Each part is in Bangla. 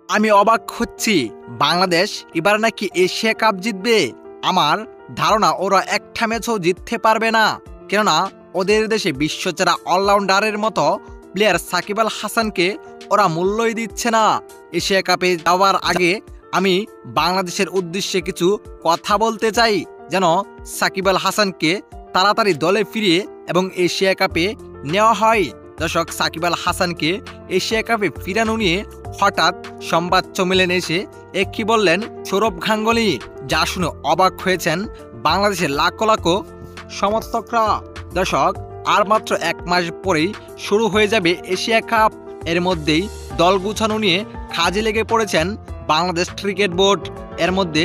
আমি অবাক হচ্ছি, বাংলাদেশ এবার নাকি এশিয়া কাপ জিতবে। আমার ধারণা ওরা একটা ম্যাচও জিততে পারবে না, কেননা ওদের দেশে বিশ্বসেরা অলরাউন্ডারের মতো প্লেয়ার সাকিব আল হাসানকে ওরা মূল্যই দিচ্ছে না। এশিয়া কাপে যাওয়ার আগে আমি বাংলাদেশের উদ্দেশ্যে কিছু কথা বলতে চাই, যেন সাকিব আল হাসানকে তাড়াতাড়ি দলে ফিরিয়ে এবং এশিয়া কাপে নেওয়া হয়। দর্শক, সাকিব আল হাসানকে এশিয়া কাপে ফিরানো নিয়ে হঠাৎ সংবাদ সম্মেলনে এসে কি বললেন সৌরভ গাঙ্গুলী, যা শুনে অবাক হয়েছেন বাংলাদেশের লাখ লাখ সমর্থকরা। দর্শক, আর মাত্র 1 মাস পরেই শুরু হয়ে যাবে এশিয়া কাপ। এর মধ্যেই দল গুছানো নিয়ে কাজে লেগে পড়েছেন বাংলাদেশ ক্রিকেট বোর্ড। এর মধ্যে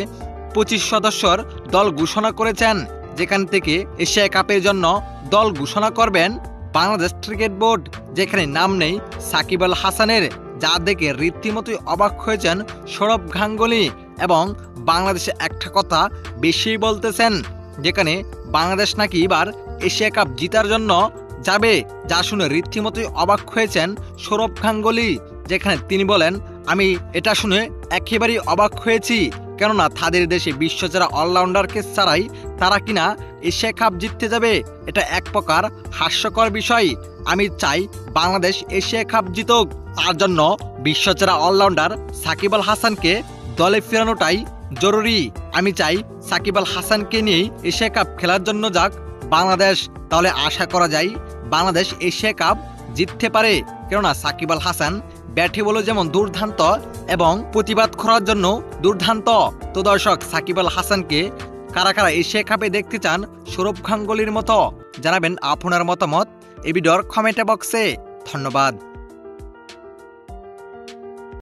25 সদস্যর দল ঘোষণা করেছেন, যেখান থেকে এশিয়া কাপের জন্য দল ঘোষণা করবেন বাংলাদেশ ক্রিকেট বোর্ড, যেখানে নাম নেই সাকিব আল হাসানের, যা দেখে রীতিমতোই অবাক হয়েছেন সৌরভ গাঙ্গুলী। এবং বাংলাদেশে একটা কথা বেশি বলতেছেন, যেখানে বাংলাদেশ নাকি এবার এশিয়া কাপ জিতার জন্য যাবে, যা শুনে রীতিমতোই অবাক হয়েছেন সৌরভ গাঙ্গুলী। যেখানে তিনি বলেন, আমি এটা শুনে একেবারেই অবাক হয়েছি, কেননা তাদের দেশে বিশ্বসেরা অলরাউন্ডারকে ছাড়াই তারা কিনা এশিয়া কাপ জিততে যাবে। এটা এক প্রকার হাস্যকর বিষয়। আমি চাই বাংলাদেশ এশিয়া কাপ জিতুক, তার জন্য বিশ্বসেরা অলরাউন্ডার সাকিব আল হাসানকে দলে ফেরানোটাই জরুরি। আমি চাই সাকিব আল হাসানকে নিয়েই এশিয়া কাপ খেলার জন্য যাক বাংলাদেশ, তাহলে আশা করা যায় বাংলাদেশ এশিয়া কাপ জিততে পারে। কেননা সাকিব আল হাসান ব্যাটে বলে যেমন দুর্দান্ত এবং প্রতিবাদ করার জন্য দুর্দান্ত। তো দর্শক, সাকিব আল হাসানকে কারা কারা এশিয়া কাপে দেখতে চান সৌরভ গাঙ্গুলীর মতো, জানাবেন আপনার মতামত এই ভিডিওর কমেন্ট বক্সে। ধন্যবাদ।